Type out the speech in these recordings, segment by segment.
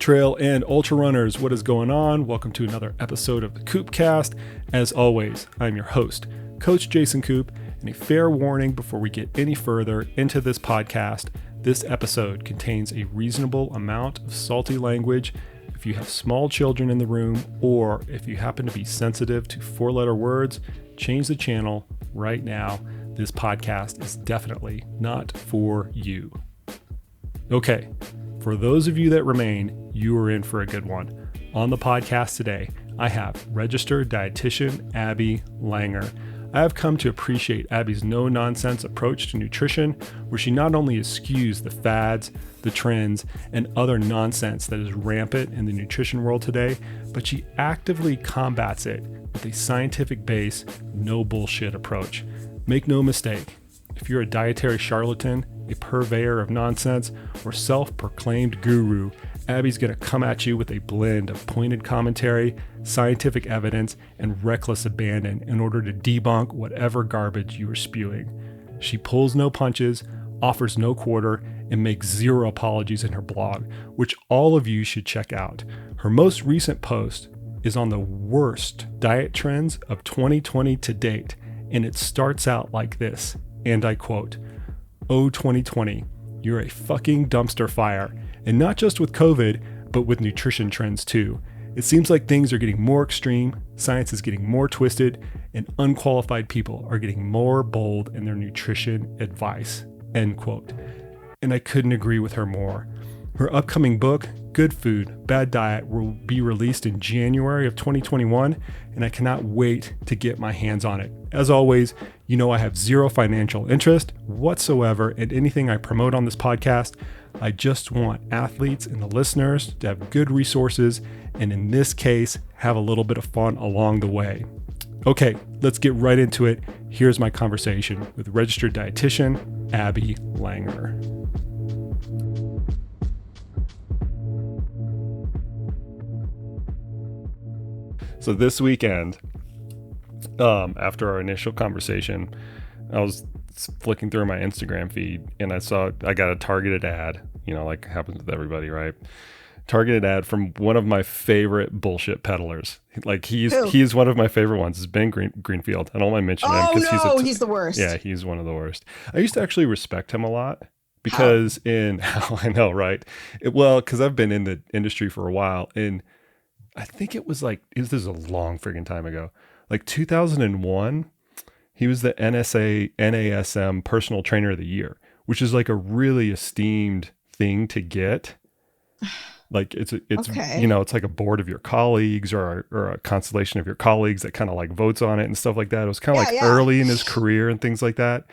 trail and ultra runners, what is going on? Welcome to another episode of the Koopcast. As always, I'm your host, Coach Jason Koop, and a fair warning before we get any further into this podcast, this episode contains a reasonable amount of salty language. If you have small children in the room, or if you happen to be sensitive to four-letter words, change the channel right now. This podcast is definitely not for you. Okay. For those of you that remain, you are in for a good one. On the podcast today, I have Registered Dietitian Abby Langer. I have come to appreciate Abby's no-nonsense approach to nutrition, where she not only eschews the fads, the trends, and other nonsense that is rampant in the nutrition world today, but she actively combats it with a scientific-based, no bullshit approach. Make no mistake, if you're a dietary charlatan, a purveyor of nonsense, or self-proclaimed guru, Abby's going to come at you with a blend of pointed commentary, scientific evidence, and reckless abandon in order to debunk whatever garbage you are spewing. She pulls no punches, offers no quarter, and makes zero apologies in her blog, which all of you should check out. Her most recent post is on the worst diet trends of 2020 to date, and it starts out like this, and I quote, "Oh, 2020, you're a fucking dumpster fire. And not just with COVID, but with nutrition trends too. It seems like things are getting more extreme, science is getting more twisted, and unqualified people are getting more bold in their nutrition advice." End quote. And I couldn't agree with her more. Her upcoming book, Good Food, Bad Diet, will be released in January of 2021, and I cannot wait to get my hands on it. As always, you know I have zero financial interest whatsoever in anything I promote on this podcast. I just want athletes and the listeners to have good resources, and in this case, have a little bit of fun along the way. Okay, let's get right into it. Here's my conversation with Registered Dietitian Abby Langer. So this weekend, after our initial conversation, I was flicking through my Instagram feed and I got a targeted ad, like happens with everybody, right? Targeted ad from one of my favorite bullshit peddlers. Like he's one of my favorite ones. It's Ben Greenfield. I don't mind mentioning him because he's the worst. Yeah, he's one of the worst. I used to actually respect him a lot because I know, right? Because I've been in the industry for a while, and I think this is a long friggin' time ago, like 2001. He was the NASM Personal Trainer of the Year, which is like a really esteemed thing to get. Like it's okay. It's like a board of your colleagues or a constellation of your colleagues that kind of like votes on it and stuff like that. It was kind of early in his career and things like that.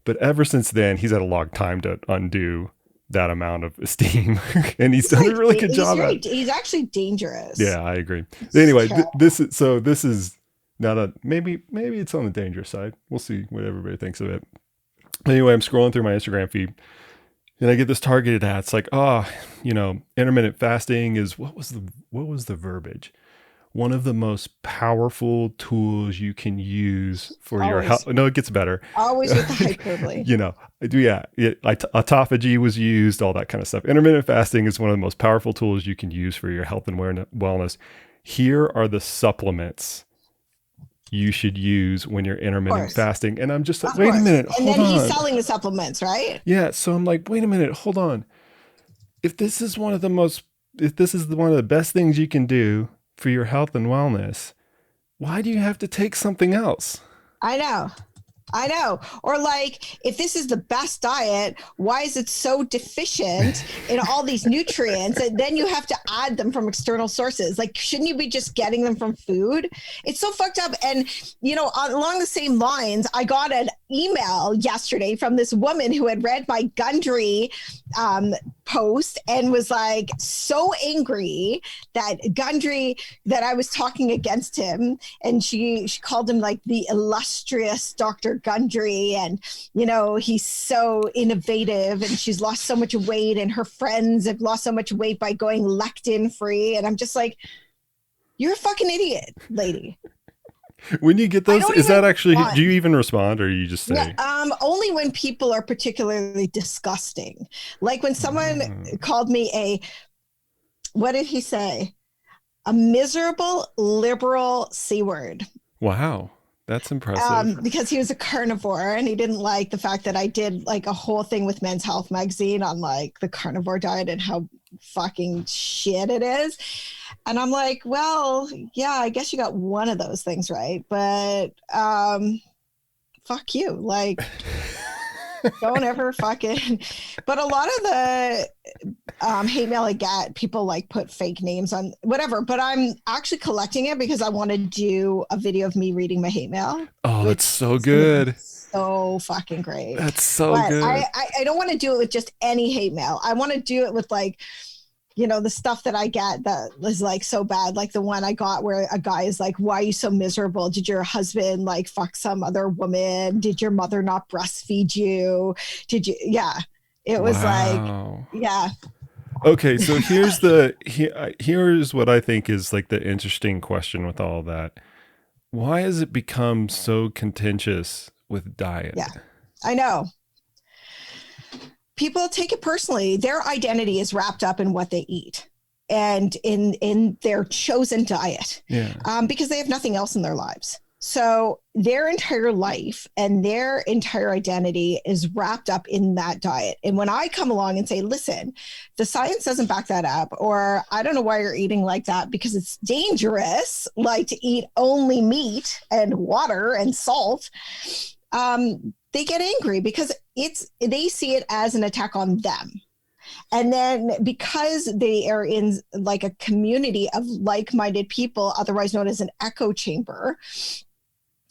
But ever since then, he's had a long time to undo that amount of esteem, and he's done a really good job at it. He's actually dangerous. Yeah, I agree. Anyway, this is not maybe it's on the dangerous side. We'll see what everybody thinks of it. Anyway, I'm scrolling through my Instagram feed, and I get this targeted ad. It's like, intermittent fasting is what was the verbiage? One of the most powerful tools you can use for your health. No, it gets better. Always with the hyperbole. Autophagy was used, all that kind of stuff. Intermittent fasting is one of the most powerful tools you can use for your health and wellness. Here are the supplements you should use when you're intermittent fasting. And I'm just like, wait a minute, hold on. And then he's selling the supplements, right? Yeah. So I'm like, wait a minute, hold on. If this is one of the best things you can do for your health and wellness, why do you have to take something else? I know. Or like, if this is the best diet, why is it so deficient in all these nutrients? And then you have to add them from external sources. Like, shouldn't you be just getting them from food? It's so fucked up. And, along the same lines, I got an email yesterday from this woman who had read my Gundry post and was like so angry that I was talking against him, and she called him like the illustrious Dr. Gundry, and he's so innovative, and she's lost so much weight, and her friends have lost so much weight by going lectin free. And I'm just like, you're a fucking idiot, lady. When you get those, is that actually, do you even respond, or you just say? Only when people are particularly disgusting. Like when someone called me what did he say? A miserable liberal C word. Wow. That's impressive. Because he was a carnivore and he didn't like the fact that I did like a whole thing with Men's Health magazine on like the carnivore diet and how fucking shit it is. And I'm like, well, yeah, I guess you got one of those things right, but fuck you. Like, don't ever fucking. But a lot of the hate mail I get, people like put fake names on whatever. But I'm actually collecting it because I want to do a video of me reading my hate mail. Oh, that's so good. So fucking great. That's so but good. I don't want to do it with just any hate mail. I want to do it with like, you know, the stuff that I get that is like so bad, like the one I got where a guy is like, why are you so miserable? Did your husband like fuck some other woman? Did your mother not breastfeed you? Did you? Yeah. It was like, yeah. Okay. So here's what I think is like the interesting question with all that. Why has it become so contentious with diet? Yeah, I know. People take it personally. Their identity is wrapped up in what they eat and in their chosen diet, because they have nothing else in their lives. So their entire life and their entire identity is wrapped up in that diet. And when I come along and say, listen, the science doesn't back that up, or I don't know why you're eating like that because it's dangerous, like to eat only meat and water and salt, they get angry because they see it as an attack on them. And then because they are in like a community of like-minded people, otherwise known as an echo chamber,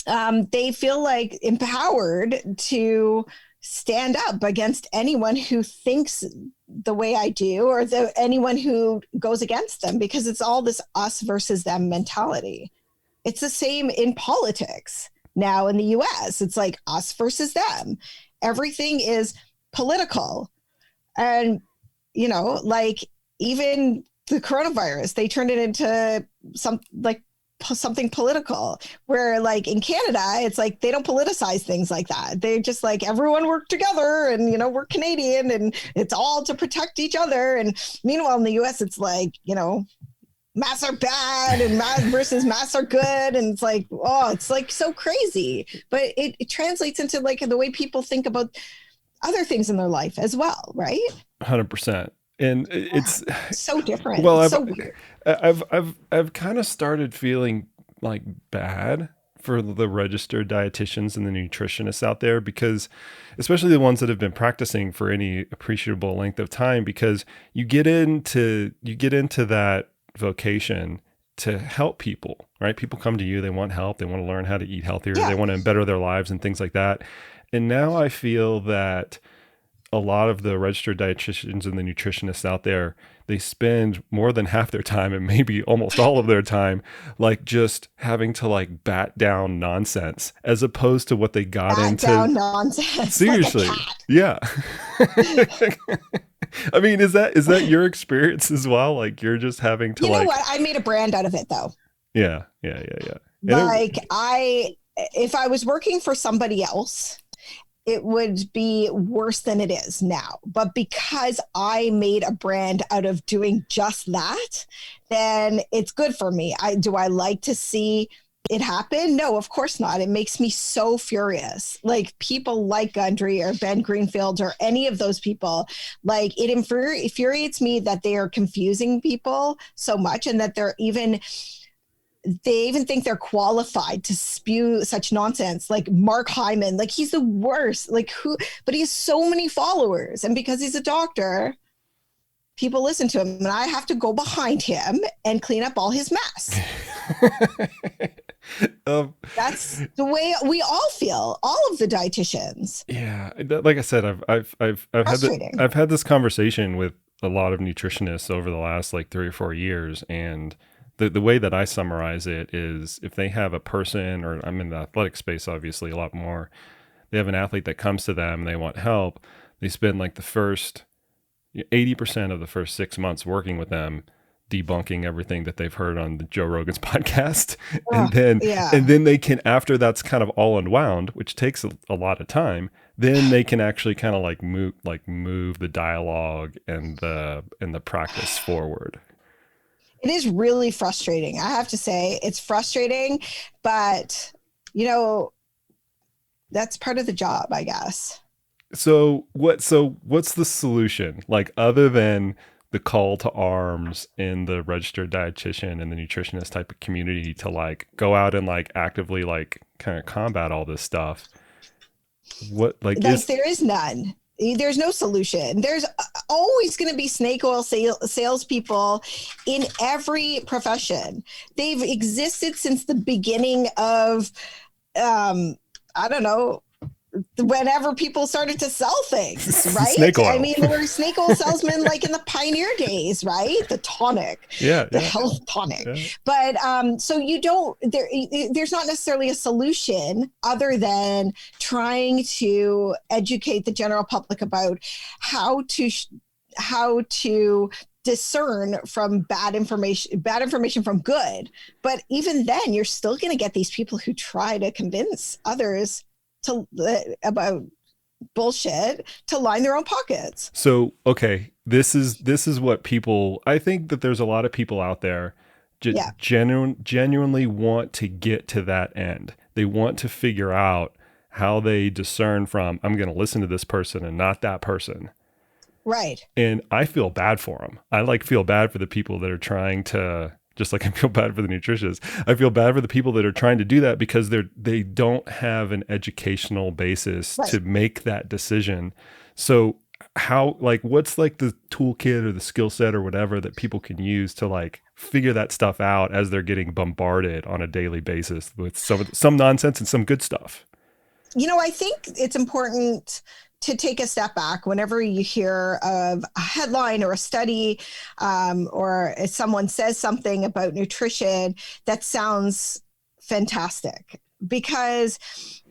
they feel like empowered to stand up against anyone who thinks the way I do, or anyone who goes against them, because it's all this us versus them mentality. It's the same in politics. Now in the US, it's like us versus them. Everything is political. And, you know, like even the coronavirus, they turned it into something political, where like in Canada, it's like they don't politicize things like that. They just like everyone work together and, you know, we're Canadian and it's all to protect each other. And meanwhile, in the US, it's like, you know, masks are bad and masks versus masks are good. And it's like, oh, it's like so crazy. But it translates into like the way people think about other things in their life as well, right? 100%. And it's so different. Well, it's so weird. I've kind of started feeling like bad for the registered dietitians and the nutritionists out there, because especially the ones that have been practicing for any appreciable length of time, because you get into that vocation to help people, right? People come to you, they want help, they want to learn how to eat healthier, they want to better their lives and things like that. And now I feel that a lot of the registered dietitians and the nutritionists out there, they spend more than half their time and maybe almost all of their time, like just having to like bat down nonsense, as opposed to what they got into. Down nonsense. Seriously. Like a cat. Yeah. I mean, is that your experience as well? Like you're just having to, you know what? I made a brand out of it though. Yeah. Like if I was working for somebody else, it would be worse than it is now. But because I made a brand out of doing just that, then it's good for me. Do I like to see it happen? No, of course not. It makes me so furious. Like people like Gundry or Ben Greenfield or any of those people, like it infuriates me that they are confusing people so much, and that they even think they're qualified to spew such nonsense. Like Mark Hyman, like he's the worst, but he has so many followers. And because he's a doctor, people listen to him, and I have to go behind him and clean up all his mess. That's the way we all feel, all of the dietitians. Yeah. Like I said, I've had this conversation with a lot of nutritionists over the last like 3 or 4 years. And the way that I summarize it is, if they have a person, or I'm in the athletic space, obviously a lot more, they have an athlete that comes to them, they want help. They spend like the first 80% of the first 6 months working with them, debunking everything that they've heard on the Joe Rogan's podcast. And then they can, after that's kind of all unwound, which takes a lot of time, then they can actually kind of move the dialogue and the practice forward. It is really frustrating. I have to say it's frustrating, but that's part of the job, I guess. So what's the solution? Like, other than the call to arms in the registered dietitian and the nutritionist type of community to like go out and like actively like kind of combat all this stuff. What there is none. There's no solution. There's always going to be snake oil salespeople in every profession. They've existed since the beginning of, I don't know, whenever people started to sell things, right? Snake oil. I mean, there were snake oil salesmen like in the pioneer days, right? The tonic, the health tonic. Yeah. But so there's not necessarily a solution other than trying to educate the general public about how to discern from bad information from good. But even then, you're still going to get these people who try to convince others about bullshit to line their own pockets. So, okay, this is what people, I think that there's a lot of people out there genuinely want to get to that end. They want to figure out how they discern from, I'm going to listen to this person and not that person. Right. And I feel bad for them. I feel bad for the people that are trying to, just like I feel bad for the nutritionists, I feel bad for the people that are trying to do that because they don't have an educational basis to make that decision. So how, like, what's like the toolkit or the skill set or whatever that people can use to like figure that stuff out as they're getting bombarded on a daily basis with some nonsense and some good stuff? I think it's important to take a step back whenever you hear of a headline or a study, or if someone says something about nutrition that sounds fantastic, because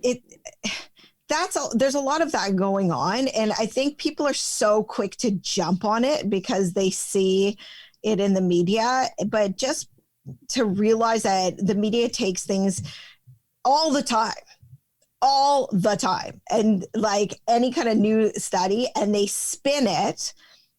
there's a lot of that going on. And I think people are so quick to jump on it because they see it in the media, but just to realize that the media takes things all the time, and like any kind of new study, and they spin it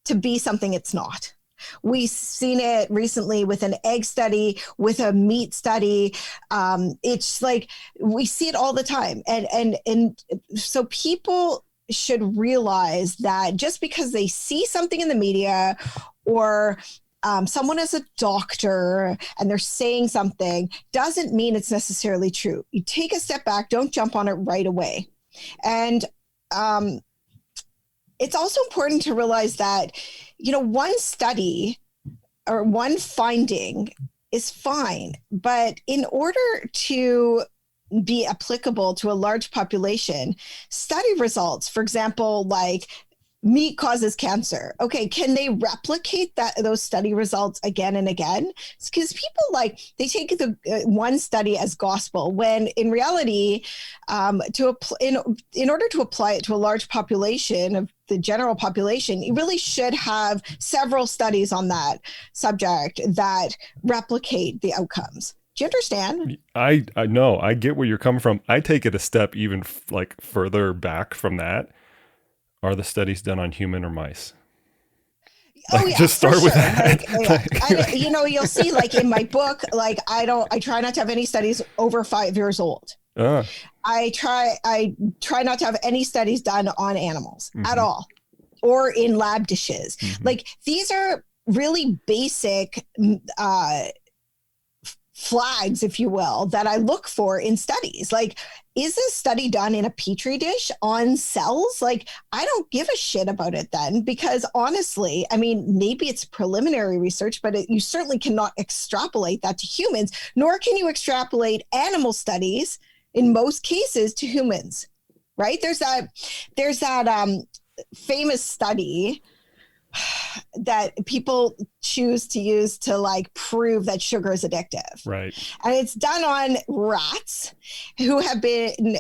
to be something it's not. We've seen it recently with an egg study, with a meat study. It's like we see it all the time, and so people should realize that just because they see something in the media or someone is a doctor and they're saying something doesn't mean it's necessarily true. You take a step back, don't jump on it right away. And it's also important to realize that, one study or one finding is fine, but in order to be applicable to a large population, study results, for example, like meat causes cancer. Okay, can they replicate those study results again and again? Because people they take the one study as gospel, when in reality, in order to apply it to a large population of the general population, you really should have several studies on that subject that replicate the outcomes. Do you understand? I know. I get where you're coming from. I take it a step even further back from that. Are the studies done on human or mice? Just start with that. You'll see, in my book, I try not to have any studies over 5 years old. I try not to have any studies done on animals at all, or in lab dishes. These are really basic flags, if you will, that I look for in studies. Is this study done in a petri dish on cells? I don't give a shit about it then, because honestly, maybe it's preliminary research, but you certainly cannot extrapolate that to humans, nor can you extrapolate animal studies in most cases to humans, right? There's that famous study that people choose to use to prove that sugar is addictive. Right. And it's done on rats who have been,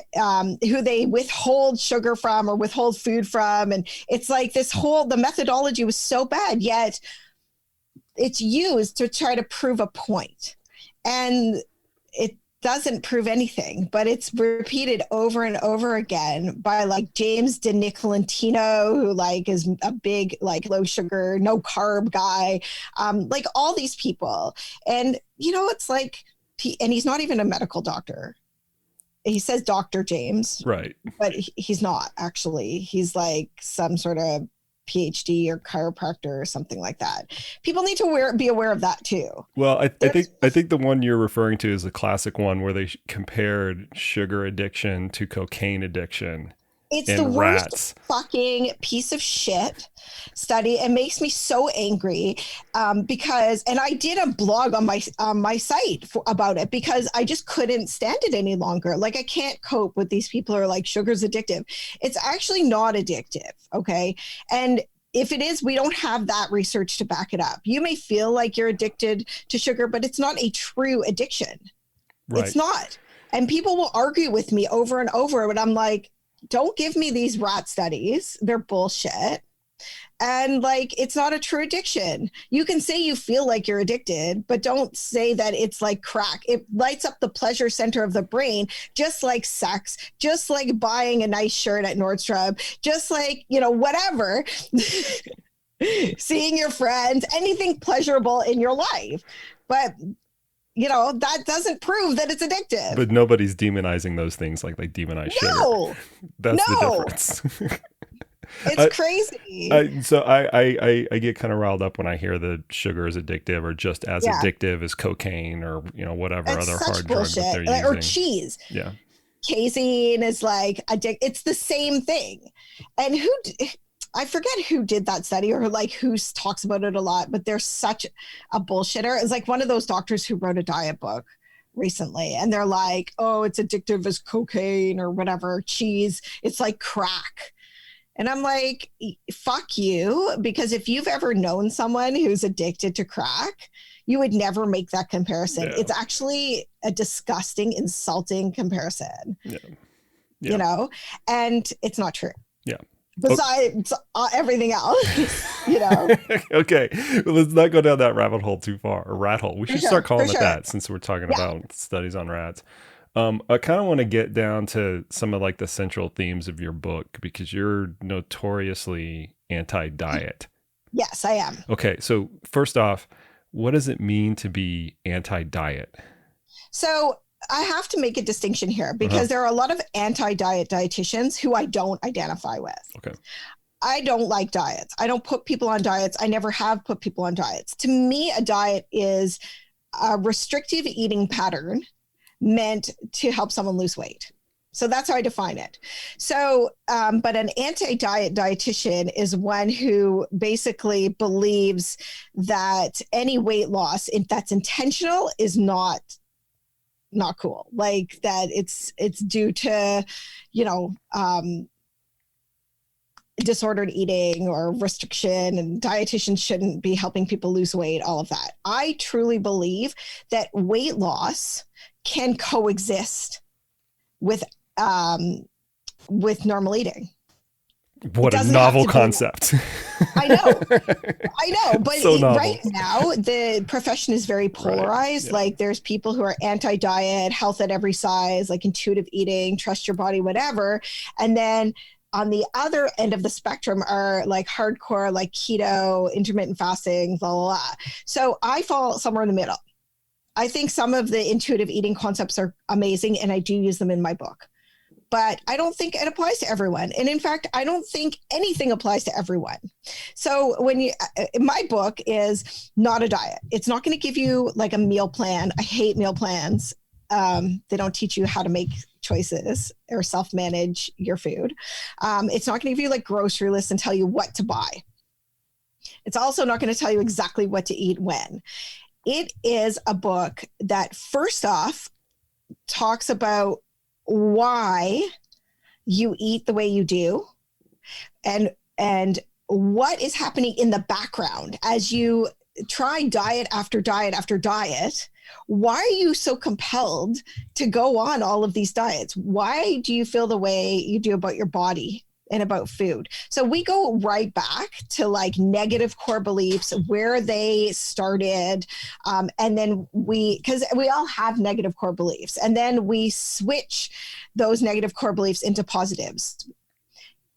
who they withhold sugar from or withhold food from. And it's the methodology was so bad, yet it's used to try to prove a point. And doesn't prove anything, but it's repeated over and over again by like James DiNicolantino, who like is a big like low sugar, no carb guy, like all these people. And you know, it's like, and he's not even a medical doctor. He says Dr. James, right? But he's not actually. He's like some sort of PhD or chiropractor or something like that. People need to be aware of that too. Well, I think the one you're referring to is the classic one where they compared sugar addiction to cocaine addiction. It's the worst fucking piece of shit study. It makes me so angry because, and I did a blog on my site about it because I just couldn't stand it any longer. Like I can't cope with these people who are like, sugar's addictive. It's actually not addictive. Okay. And if it is, we don't have that research to back it up. You may feel like you're addicted to sugar, but it's not a true addiction. Right. It's not. And people will argue with me over and over, but I'm like, don't give me these rat studies. They're bullshit. And like, it's not a true addiction. You can say you feel like you're addicted, but don't say that it's like crack. It lights up the pleasure center of the brain, just like sex, just like buying a nice shirt at Nordstrom, just like, you know, whatever, seeing your friends, anything pleasurable in your life. But you know, that doesn't prove that it's addictive. But nobody's demonizing those things like they demonize sugar. That's the difference. It's crazy. I get kind of riled up when I hear that sugar is addictive or just as addictive as cocaine or, you know, whatever it's other hard bullshit. drug that they're using. Or cheese. Yeah. Casein is like it's the same thing. And I forget who did that study or like who talks about it a lot, but they're such a bullshitter. It's like one of those doctors who wrote a diet book recently and they're like, oh, it's addictive as cocaine or whatever, cheese. It's like crack. And I'm like, fuck you. Because if you've ever known someone who's addicted to crack, you would never make that comparison. Yeah. It's actually a disgusting, insulting comparison, you know, and it's not true. Yeah. Besides everything else, you know. Okay, well, let's not go down that rabbit hole too far, or rat hole. We should start calling it that since we're talking about studies on rats. I kind of want to get down to some of like the central themes of your book because you're notoriously anti-diet. Yes, I am. Okay, so first off, what does it mean to be anti-diet? So I have to make a distinction here because there are a lot of anti-diet dietitians who I don't identify with. Okay. I don't like diets. I don't put people on diets. I never have put people on diets. To me, a diet is a restrictive eating pattern meant to help someone lose weight. So that's how I define it. So, but an anti-diet dietitian is one who basically believes that any weight loss that's intentional is not cool. Like that it's due to, you know, disordered eating or restriction, and dietitians shouldn't be helping people lose weight, all of that. I truly believe that weight loss can coexist with normal eating. What a novel concept. I know, but so right now the profession is very polarized. Right. Like there's people who are anti-diet, health at every size, like intuitive eating, trust your body, whatever. And then on the other end of the spectrum are like hardcore, like keto, intermittent fasting, blah, blah, blah. So I fall somewhere in the middle. I think some of the intuitive eating concepts are amazing and I do use them in my book. But I don't think it applies to everyone. And in fact, I don't think anything applies to everyone. So my book is not a diet. It's not going to give you like a meal plan. I hate meal plans. They don't teach you how to make choices or self-manage your food. It's not going to give you like grocery lists and tell you what to buy. It's also not going to tell you exactly what to eat when. It is a book that first off talks about why you eat the way you do and what is happening in the background as you try diet after diet after diet. Why are you so compelled to go on all of these diets? Why do you feel the way you do about your body? and about food. So we go right back to like negative core beliefs, where they started. And then because we all have negative core beliefs, and then we switch those negative core beliefs into positives.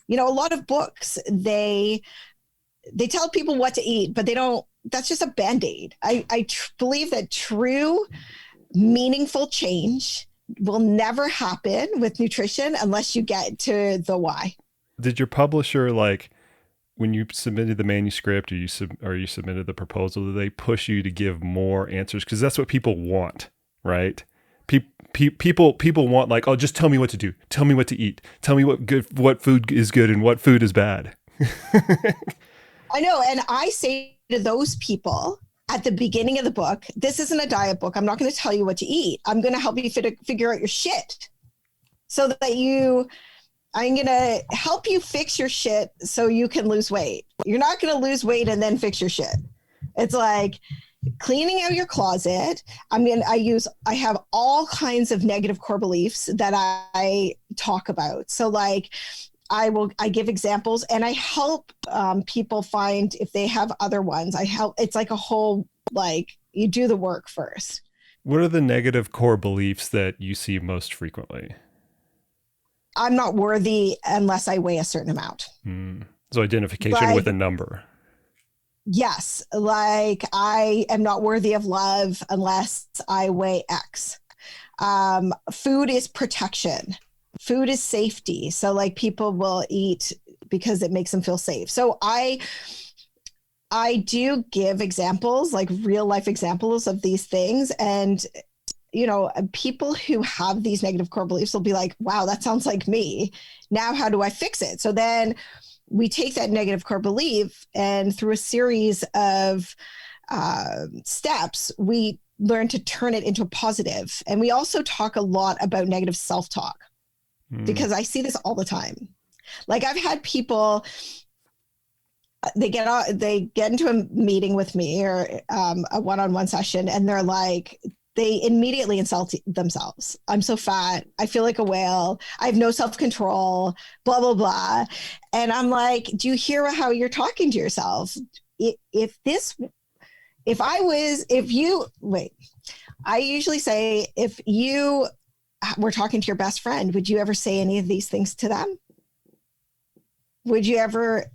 A lot of books, they tell people what to eat, but that's just a Band-Aid. I believe that true, meaningful change will never happen with nutrition unless you get to the why. Did your publisher, like when you submitted the manuscript or you submitted the proposal, did they push you to give more answers? Because that's what people want, right? People want like, oh, just tell me what to do. Tell me what to eat. Tell me what food is good and what food is bad. I know. And I say to those people at the beginning of the book, this isn't a diet book. I'm not going to tell you what to eat. I'm going to help you figure out your shit so that I'm going to help you fix your shit so you can lose weight. You're not going to lose weight and then fix your shit. It's like cleaning out your closet. I have all kinds of negative core beliefs that I talk about. So like, I give examples, and I help people find if they have other ones. It's like a whole, like, you do the work first. What are the negative core beliefs that you see most frequently? I'm not worthy unless I weigh a certain amount. So identification with a number. Yes. Like, I am not worthy of love unless I weigh X. Food is protection. Food is safety. So like, people will eat because it makes them feel safe. So I do give examples, like real life examples of these things. And, people who have these negative core beliefs will be like, wow, that sounds like me. Now, how do I fix it? So then we take that negative core belief, and through a series of steps, we learn to turn it into a positive. And we also talk a lot about negative self-talk, because I see this all the time. Like, I've had people, they get into a meeting with me or a one-on-one session, and they're like, they immediately insult themselves. I'm so fat. I feel like a whale. I have no self-control, blah, blah, blah. And I'm like, do you hear how you're talking to yourself? I usually say, if you were talking to your best friend, would you ever say any of these things to them? Would you ever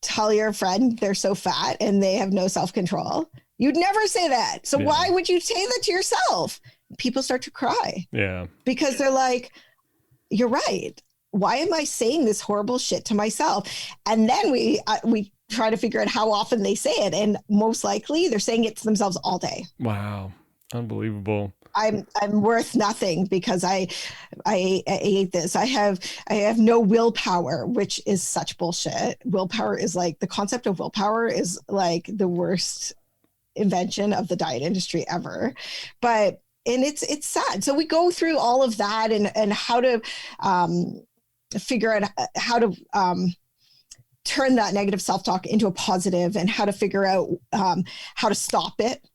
tell your friend they're so fat and they have no self-control? You'd never say that. So why would you say that to yourself? People start to cry. Yeah. Because they're like, you're right. Why am I saying this horrible shit to myself? And then we try to figure out how often they say it. And most likely they're saying it to themselves all day. Wow. Unbelievable. I'm worth nothing because I ate this. I have no willpower, which is such bullshit. Willpower is like, the concept of willpower is like the worst invention of the diet industry ever. And it's sad. So we go through all of that and how to figure out how to turn that negative self-talk into a positive, and how to figure out how to stop it.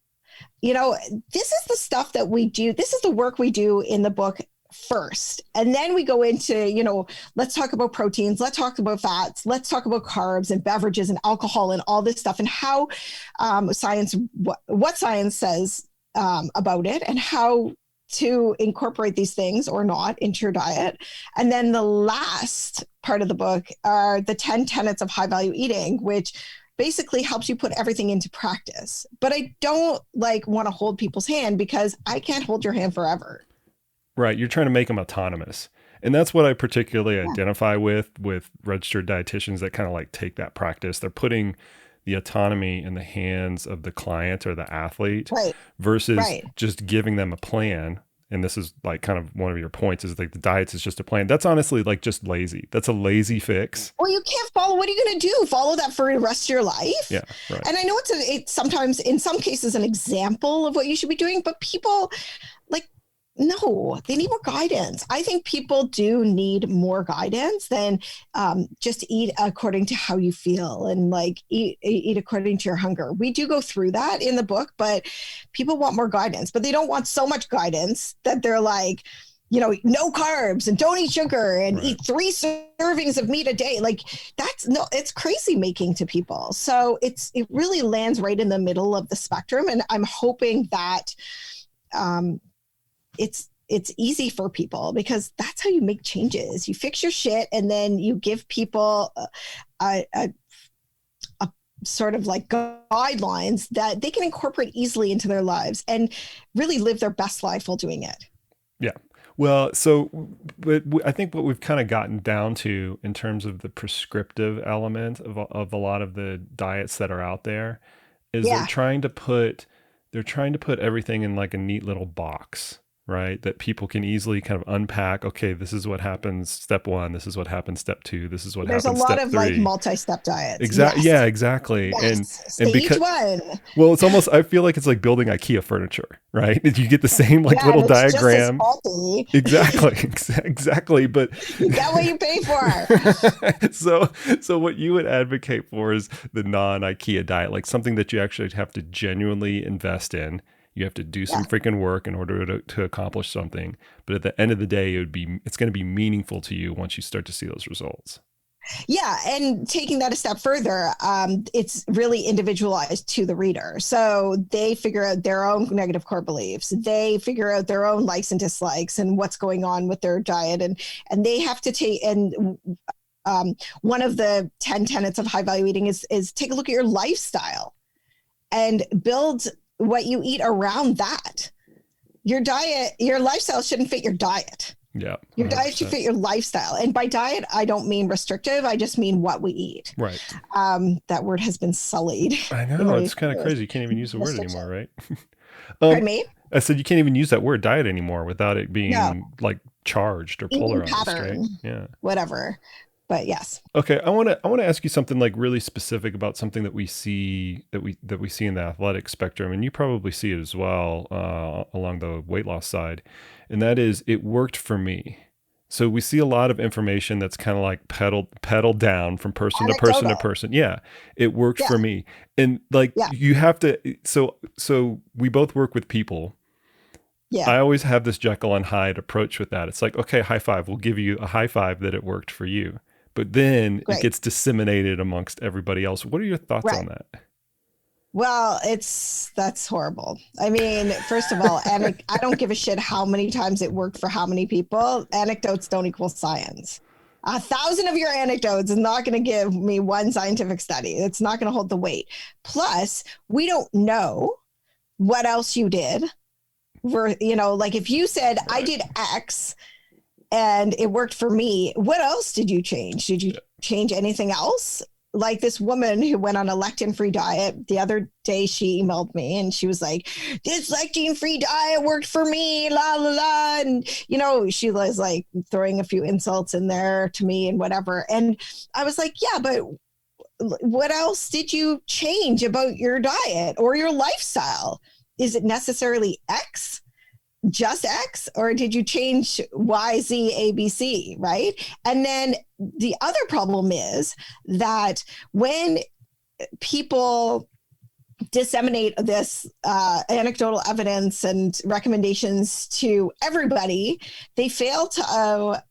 This is the stuff that we do. This is the work we do in the book first. And then we go into, let's talk about proteins, let's talk about fats, let's talk about carbs and beverages and alcohol and all this stuff, and how what science says about it, and how to incorporate these things or not into your diet. And then the last part of the book are the 10 tenets of high value eating, which basically helps you put everything into practice. But I don't want to hold people's hand, because I can't hold your hand forever. Right. You're trying to make them autonomous. And that's what I particularly identify with registered dietitians that kind of like take that practice. They're putting the autonomy in the hands of the client or the athlete, versus just giving them a plan. And this is like kind of one of your points, is like the diets is just a plan. That's honestly like just lazy. That's a lazy fix. Well, you can't follow. What are you going to do? Follow that for the rest of your life? Yeah. Right. And I know it's sometimes, in some cases, an example of what you should be doing, but people no, they need more guidance. I think people do need more guidance than just eat according to how you feel and eat according to your hunger. We do go through that in the book, but people want more guidance, but they don't want so much guidance that they're like, no carbs and don't eat sugar and Right. eat 3 servings of meat a day. Like it's crazy making to people. So it really lands right in the middle of the spectrum. And I'm hoping that it's easy for people, because that's how you make changes. You fix your shit, and then you give people a sort of like guidelines that they can incorporate easily into their lives and really live their best life while doing it. Yeah. Well, but I think what we've kind of gotten down to in terms of the prescriptive element of a lot of the diets that are out there is Yeah. they're trying to put everything in like a neat little box, right? That people can easily kind of unpack. Okay, this is what happens step 1. This is what happens step 2. This is what There's happens a lot step of 3. like multi-step diets. Exactly. Yes. Yeah, exactly. Yes. And Stage because 1. well, it's almost, I feel like it's like building IKEA furniture, right? You get the same like little and it's diagram. Just as faulty. Exactly. But You get what you pay for. so what you would advocate for is the non-IKEA diet, like something that you actually have to genuinely invest in. You have to do some freaking work in order to accomplish something. But at the end of the day, it's going to be meaningful to you once you start to see those results. Yeah. And taking that a step further, it's really individualized to the reader. So they figure out their own negative core beliefs. They figure out their own likes and dislikes and what's going on with their diet. And they have to take, and one of the 10 tenets of high value eating is take a look at your lifestyle and build what you eat around that. Your diet, your lifestyle shouldn't fit your diet. Yeah. 100%. Your diet should fit your lifestyle. And by diet, I don't mean restrictive. I just mean what we eat. Right. That word has been sullied. I know. It's kind of crazy. You can't even use the word anymore, right? Pardon me? I said you can't even use that word diet anymore without it being like charged or polarized, pattern, right? Yeah. Whatever. But yes. Okay, I want to ask you something like really specific about something that we see in the athletic spectrum, and you probably see it as well along the weight loss side, and that is it worked for me. So we see a lot of information that's kind of like pedaled down from person to person to person. Yeah, it worked for me, and like you have to. So we both work with people. Yeah. I always have this Jekyll and Hyde approach with that. It's like, okay, high five. We'll give you a high five that it worked for you. But then it gets disseminated amongst everybody else. What are your thoughts on that? Well, that's horrible. I mean, first of all, I don't give a shit how many times it worked for how many people. Anecdotes don't equal science. 1,000 of your anecdotes is not going to give me one scientific study. It's not going to hold the weight. Plus, we don't know what else you did. Like if you said, I did X and it worked for me, what else did you change? Did you change anything else? Like this woman who went on a lectin-free diet the other day, she emailed me and she was like, this lectin-free diet worked for me, la, la, la. And, she was like throwing a few insults in there to me and whatever. And I was like, yeah, but what else did you change about your diet or your lifestyle? Is it necessarily X? Just X, or did you change Y, Z, A, B, C, right? And then the other problem is that when people disseminate this anecdotal evidence and recommendations to everybody, they fail to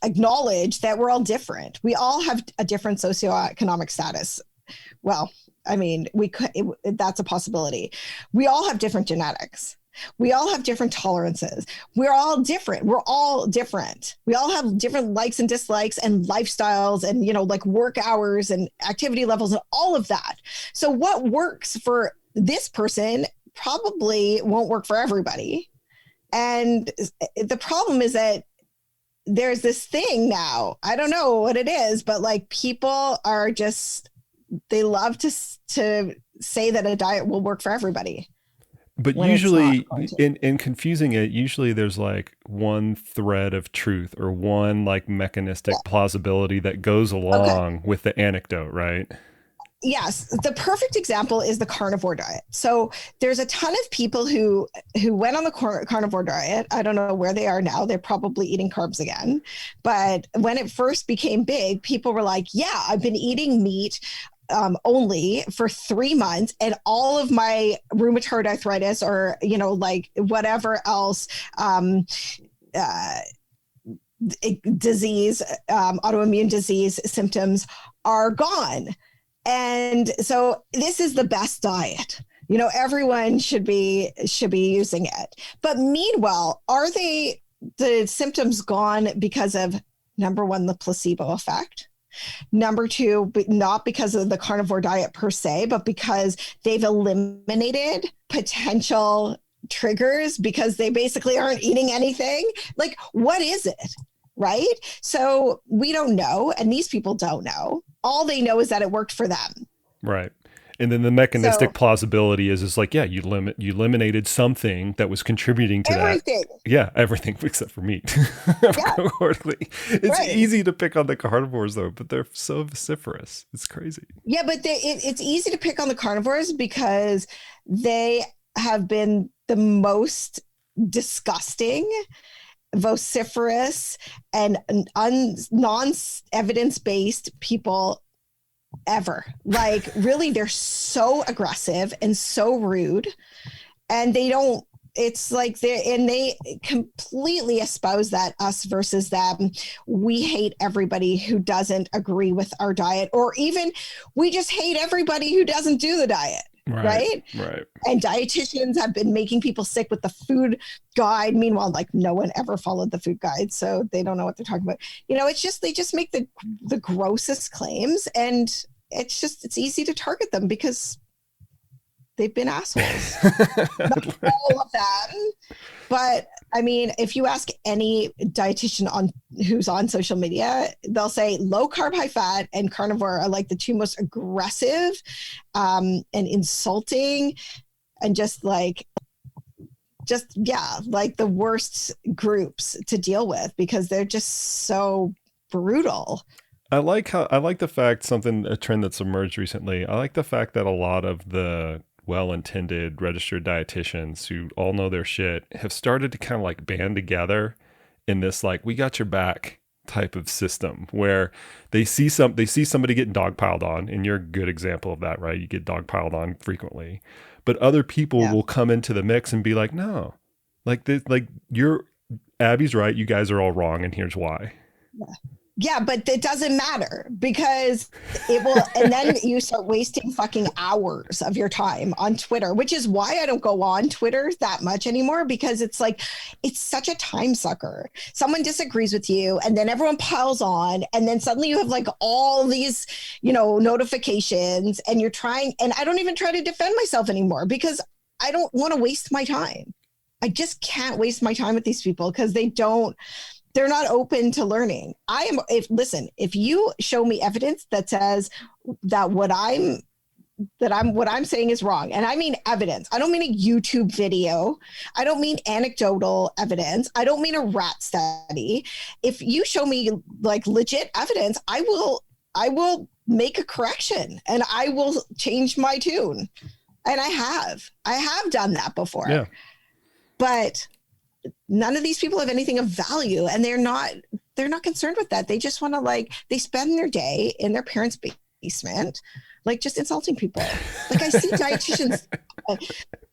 acknowledge that we're all different. We all have a different socioeconomic status. Well, I mean, that's a possibility. We all have different genetics. We all have different tolerances. We're all different. We all have different likes and dislikes and lifestyles and, like work hours and activity levels and all of that. So what works for this person probably won't work for everybody. And the problem is that there's this thing now, I don't know what it is, but like people are they love to say that a diet will work for everybody. But usually in confusing it, usually there's like one thread of truth or one like mechanistic plausibility that goes along with the anecdote, right? Yes. The perfect example is the carnivore diet. So there's a ton of people who went on the carnivore diet. I don't know where they are now. They're probably eating carbs again. But when it first became big, people were like, yeah, I've been eating meat only for 3 months, and all of my rheumatoid arthritis or, like whatever else, uh, disease, autoimmune disease symptoms are gone. And so this is the best diet. You know, everyone should be using it. But meanwhile, are the symptoms gone because of, number one, the placebo effect? Number two, not because of the carnivore diet per se, but because they've eliminated potential triggers because they basically aren't eating anything. Like, what is it? Right? So we don't know. And these people don't know. All they know is that it worked for them. Right. And then the mechanistic plausibility is like, yeah, you eliminated something that was contributing to everything. That. Yeah, everything except for meat. It's easy to pick on the carnivores though, but they're so vociferous. It's crazy. Yeah, but it's easy to pick on the carnivores because they have been the most disgusting, vociferous, and non-evidence-based people ever. Like, really, they're so aggressive and so rude, and it's like they completely espouse that us versus them. We hate everybody who doesn't agree with our diet, or even we just hate everybody who doesn't do the diet. Right. And dietitians have been making people sick with the food guide. Meanwhile, like, no one ever followed the food guide, so they don't know what they're talking about. You know, it's just, they just make the grossest claims, and it's easy to target them because they've been assholes. Not all of them, but I mean, if you ask any dietitian who's on social media, they'll say low carb, high fat, and carnivore are like the two most aggressive and insulting, and just like the worst groups to deal with because they're just so brutal. I like the fact, a trend that's emerged recently. I like the fact that a lot of the well-intended registered dietitians who all know their shit have started to kind of like band together in this, like, we got your back type of system where they see somebody getting dogpiled on, and you're a good example of that, right? You get dogpiled on frequently, but other people will come into the mix and be like, no, like Abby's right. You guys are all wrong. And here's why. Yeah, but it doesn't matter because it will, and then you start wasting fucking hours of your time on Twitter, which is why I don't go on Twitter that much anymore, because it's like, it's such a time sucker. Someone disagrees with you and then everyone piles on, and then suddenly you have like all these, notifications, and you're trying, and I don't even try to defend myself anymore because I don't want to waste my time. I just can't waste my time with these people because they're not open to learning. If you show me evidence that says that what I'm saying is wrong, and I mean evidence, I don't mean a YouTube video, I don't mean anecdotal evidence, I don't mean a rat study. If you show me like legit evidence, I will make a correction and I will change my tune. And I have done that before. Yeah. But none of these people have anything of value, and they're not concerned with that. They just want to, they spend their day in their parents' basement, just insulting people. I see dietitians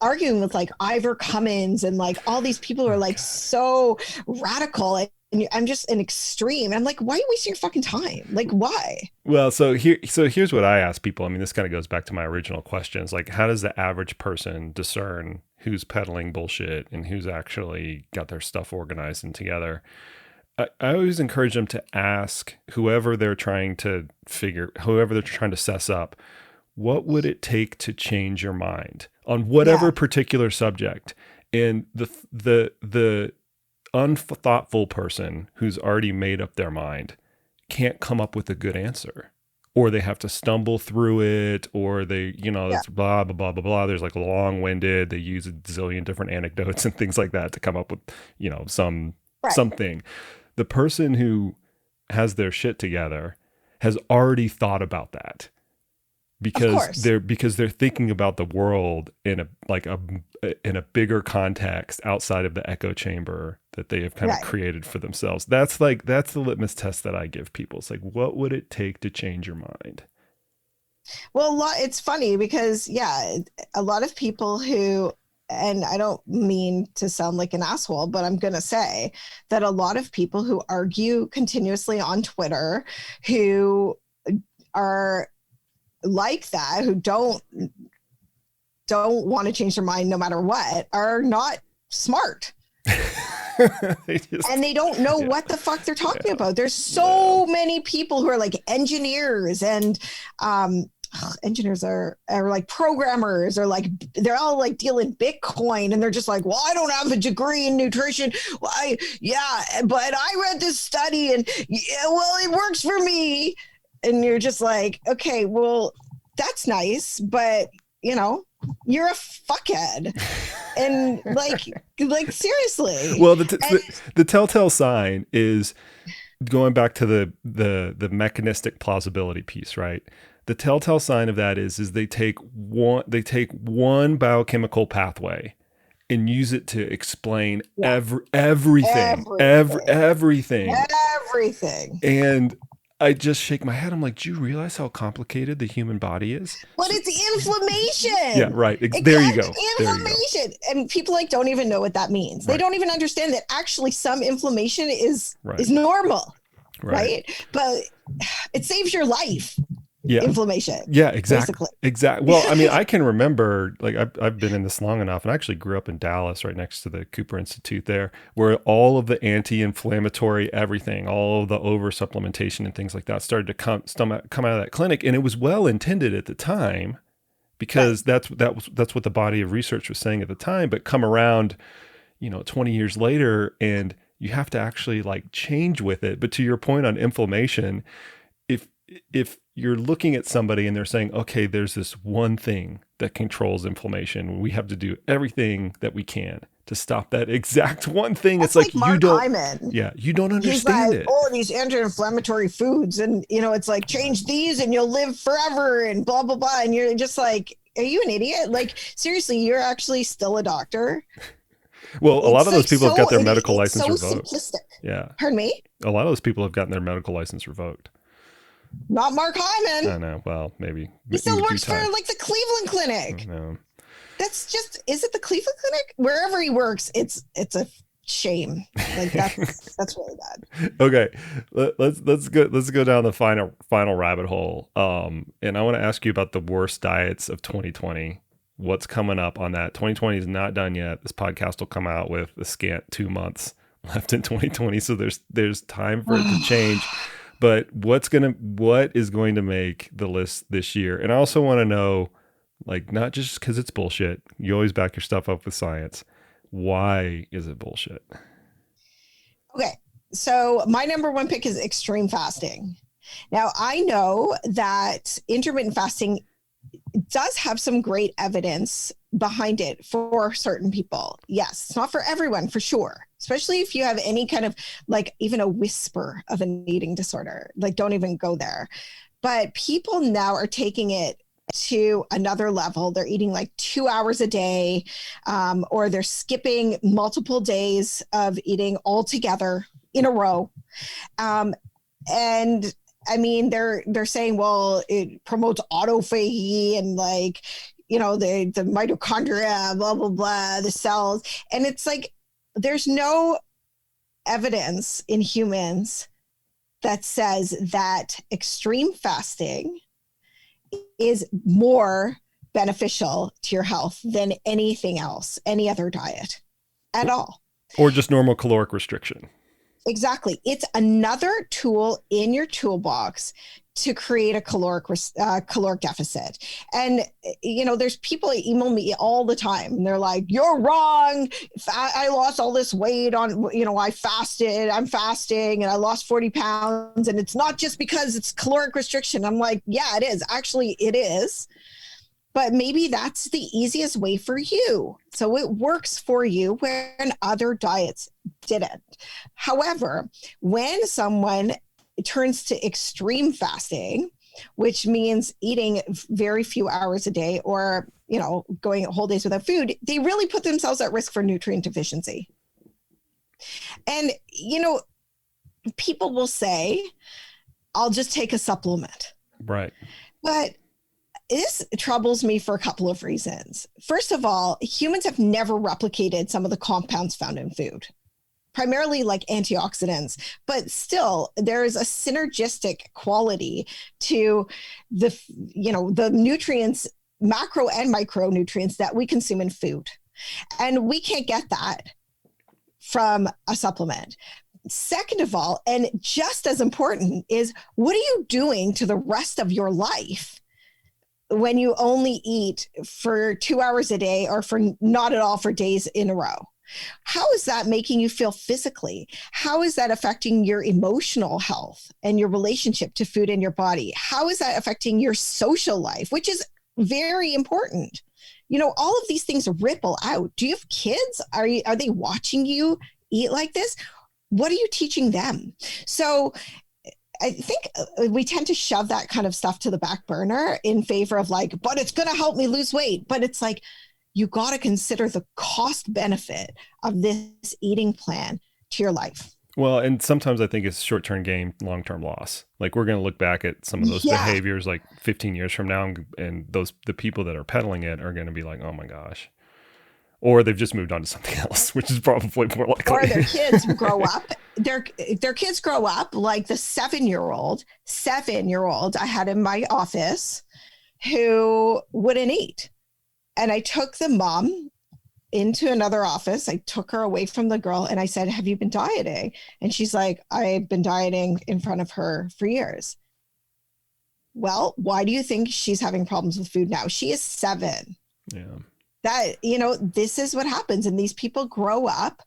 arguing with Ivor Cummins and all these people who are so radical, and I'm just an extreme. I'm like, why are you wasting your fucking time? Why? Well, so here's what I ask people. I mean, this kind of goes back to my original questions. How does the average person discern who's peddling bullshit and who's actually got their stuff organized and together? I always encourage them to ask whoever they're trying to suss up, what would it take to change your mind on whatever particular subject? And the unthoughtful person who's already made up their mind can't come up with a good answer, or they have to stumble through it, or they, it's blah, blah, blah, blah, blah. There's long-winded, they use a zillion different anecdotes and things like that to come up with, something. The person who has their shit together has already thought about that because they're thinking about the world in a bigger context outside of the echo chamber that they have kind of created for themselves. That's the litmus test that I give people. It's what would it take to change your mind? Well, it's funny because a lot of people who and I don't mean to sound like an asshole, but I'm going to say that a lot of people who argue continuously on Twitter, who are like that, who don't want to change their mind no matter what, are not smart. And they don't know what the fuck they're talking about. There's so many people who are like engineers, and engineers are like programmers, or like they're all like dealing Bitcoin, and they're just like, well, I don't have a degree in nutrition. Well, but I read this study, and well, it works for me. And you're just like, okay, well, that's nice, but you're a fuckhead. And like seriously. Well, the telltale sign is going back to the mechanistic plausibility piece, right? The telltale sign of that is they take one biochemical pathway and use it to explain everything. And I just shake my head. I'm like, do you realize how complicated the human body is? But it's inflammation. Yeah, right. There you go. Inflammation. And people don't even know what that means. Right. They don't even understand that actually some inflammation is normal. Right. But it saves your life. Yeah. Inflammation. Yeah, exactly. Exactly. Well, I mean, I can remember, like, I've been in this long enough, and I actually grew up in Dallas, right next to the Cooper Institute there, where all of the anti-inflammatory everything, all of the over supplementation and things like that started to come out of that clinic. And it was well intended at the time, because that's what the body of research was saying at the time. But come around, 20 years later, and you have to actually like change with it. But to your point on inflammation, if you're looking at somebody and they're saying, okay, there's this one thing that controls inflammation, we have to do everything that we can to stop that exact one thing. That's it's like Mark you don't Hyman. Yeah, you don't understand it. Oh, these anti-inflammatory foods, and it's like, change these and you'll live forever and blah blah blah. And you're just like, are you an idiot? Like, seriously, you're actually still a doctor. Well, a lot of those people have got their medical license so revoked. Simplistic. Yeah. Pardon me? A lot of those people have gotten their medical license revoked. Not Mark Hyman. I know. Well, maybe. He still works for like the Cleveland Clinic. No. That's just, is it the Cleveland Clinic? Wherever he works, it's a shame. Like that's really bad. Okay. Let's go down the final rabbit hole. And I want to ask you about the worst diets of 2020. What's coming up on that? 2020 is not done yet. This podcast will come out with a scant 2 months left in 2020. So there's time for it to change. But what is going to make the list this year? And I also want to know, like, not just because it's bullshit. You always back your stuff up with science. Why is it bullshit? Okay. So my number one pick is extreme fasting. Now, I know that intermittent fasting does have some great evidence behind it for certain people. Yes, it's not for everyone, for sure. Especially if you have any kind of, like, even a whisper of an eating disorder. Like, don't even go there. But people now are taking it to another level. They're eating like 2 hours a day, or they're skipping multiple days of eating altogether in a row. And I mean, they're saying, well, it promotes autophagy and, like, the mitochondria, blah, blah, blah, the cells. And it's like, there's no evidence in humans that says that extreme fasting is more beneficial to your health than anything else, any other diet at all. Or just normal caloric restriction. Exactly. It's another tool in your toolbox to create a caloric deficit. And, there's people that email me all the time and they're like, you're wrong. I lost all this weight on, I fasted, I'm fasting, and I lost 40 pounds. And it's not just because it's caloric restriction. I'm like, yeah, it is. Actually, it is. But maybe that's the easiest way for you. So it works for you when other diets didn't. However, when someone turns to extreme fasting, which means eating very few hours a day, or, going whole days without food, they really put themselves at risk for nutrient deficiency. And, people will say, I'll just take a supplement. Right. But this troubles me for a couple of reasons. First of all, humans have never replicated some of the compounds found in food, primarily like antioxidants, but still there is a synergistic quality to the nutrients, macro and micronutrients that we consume in food. And we can't get that from a supplement. Second of all, and just as important, is what are you doing to the rest of your life when you only eat for 2 hours a day or for not at all for days in a row? How is that making you feel physically? How is that affecting your emotional health and your relationship to food in your body? How is that affecting your social life, which is very important? All of these things ripple out. Do you have kids? Are they watching you eat like this? What are you teaching them? So I think we tend to shove that kind of stuff to the back burner in favor of but it's going to help me lose weight. But it's like, you got to consider the cost benefit of this eating plan to your life. Well, and sometimes I think it's short-term gain, long-term loss. Like, we're going to look back at some of those behaviors 15 years from now, and the people that are peddling it are going to be like, oh my gosh. Or they've just moved on to something else, which is probably more likely. Or their kids grow up. Their kids grow up like the 7-year-old I had in my office who wouldn't eat. And I took the mom into another office. I took her away from the girl and I said, have you been dieting? And she's like, I've been dieting in front of her for years. Well, why do you think she's having problems with food now? She is 7. Yeah. That, this is what happens. And these people grow up.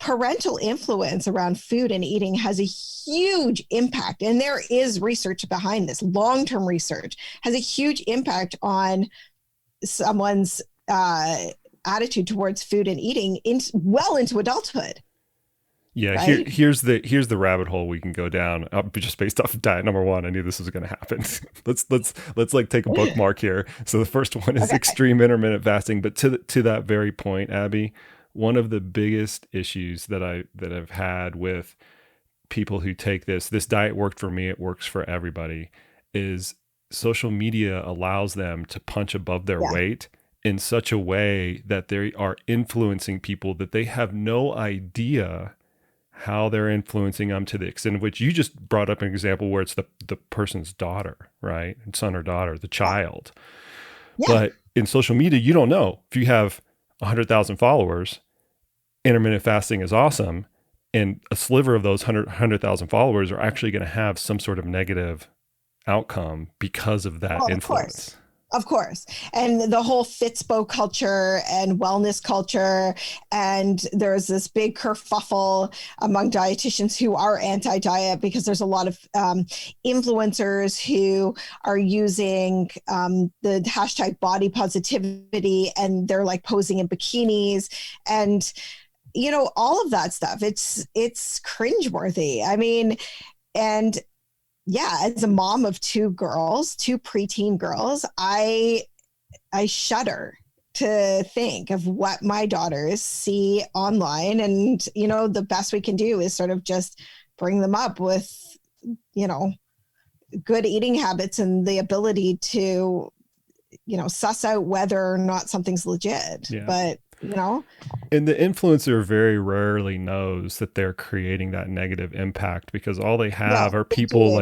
Parental influence around food and eating has a huge impact. And there is research behind this. Long-term research has a huge impact on someone's attitude towards food and eating well into adulthood. Yeah, right? here's the rabbit hole we can go down just based off of diet number 1. I knew this was going to happen. let's take a bookmark here. So the first one is extreme intermittent fasting. But to that very point, Abby, one of the biggest issues that I've had with people who take this diet worked for me, it works for everybody, is social media allows them to punch above their weight in such a way that they are influencing people that they have no idea how they're influencing them, to the extent of which you just brought up an example where it's the person's daughter, right? Son or daughter, the child. Yeah. But in social media, you don't know. If you have 100,000 followers, intermittent fasting is awesome. And a sliver of those 100,000 followers are actually going to have some sort of negative outcome because of that influence. Of course. And the whole Fitspo culture and wellness culture. And there's this big kerfuffle among dietitians who are anti-diet because there's a lot of influencers who are using the hashtag body positivity, and they're like posing in bikinis and, all of that stuff. It's cringeworthy. I mean, and yeah, as a mom of 2 preteen girls, I shudder to think of what my daughters see online. And, the best we can do is sort of just bring them up with, good eating habits and the ability to, suss out whether or not something's legit. Yeah. But and the influencer very rarely knows that they're creating that negative impact, because all they have are people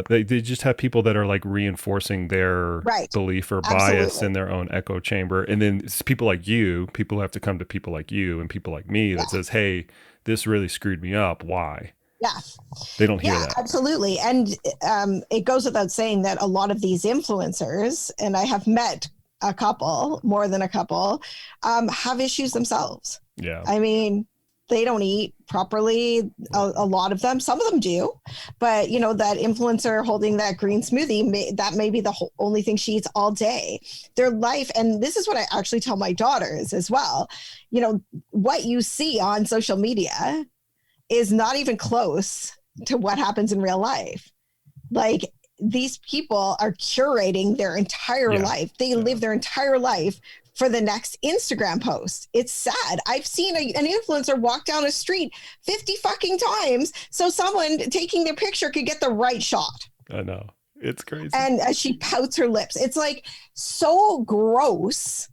they just have people that are like reinforcing their belief or bias in their own echo chamber. And then it's people like you, people have to come to people like you and people like me that says, hey, this really screwed me up. Why? Yeah. They don't hear that. Absolutely. And it goes without saying that a lot of these influencers, and I have met a couple, more than a couple, have issues themselves. Yeah. I mean, they don't eat properly. A lot of them, some of them do, but that influencer holding that green smoothie, that may be the only thing she eats all day. Their life. And this is what I actually tell my daughters as well. What you see on social media is not even close to what happens in real life. Like, these people are curating their entire life. They live their entire life for the next Instagram post. It's sad. I've seen an influencer walk down a street 50 fucking times so someone taking their picture could get the right shot. I know. It's crazy. And as she pouts her lips, it's like so gross,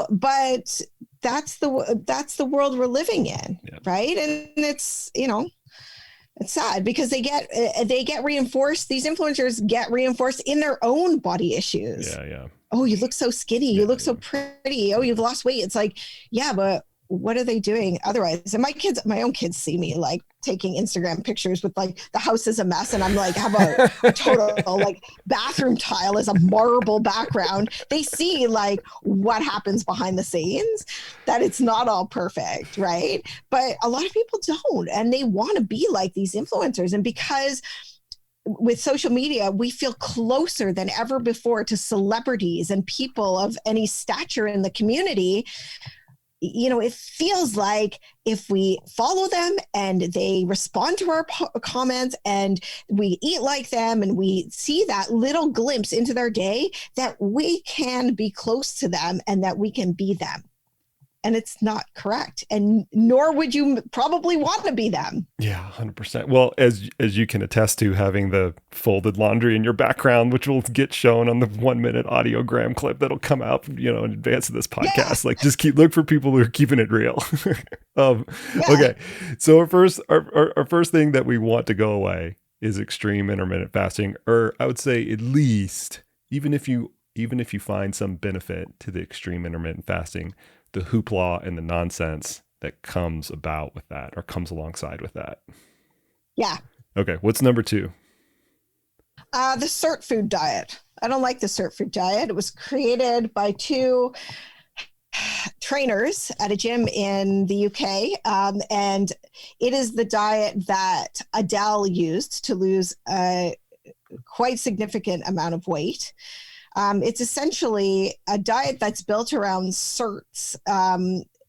but that's the world we're living in. Yeah. Right. And it's, it's sad because they get reinforced. These influencers get reinforced in their own body issues. Yeah. Yeah. Oh, you look so skinny. You look so pretty. Oh, you've lost weight. It's like, yeah, but what are they doing otherwise? And my own kids see me like taking Instagram pictures with like the house is a mess. And I'm like, have a total like bathroom tile as a marble background. They see like what happens behind the scenes, that it's not all perfect. Right. But a lot of people don't, and they want to be like these influencers. And because with social media, we feel closer than ever before to celebrities and people of any stature in the community. It feels like if we follow them and they respond to our comments and we eat like them and we see that little glimpse into their day, that we can be close to them and that we can be them. And it's not correct. And nor would you probably want to be them. Yeah, 100%. Well, as you can attest to, having the folded laundry in your background, which will get shown on the 1-minute audiogram clip that'll come out, in advance of this podcast. Yeah. Like, just look for people who are keeping it real. Okay. So our first thing that we want to go away is extreme intermittent fasting, or I would say at least, even if you find some benefit to the extreme intermittent fasting, the hoopla and the nonsense that comes about with that, or comes alongside with that. Yeah. Okay. What's number 2? The cert food diet. I don't like the cert food diet. It was created by 2 trainers at a gym in the UK. And it is the diet that Adele used to lose a quite significant amount of weight. It's essentially a diet that's built around certs,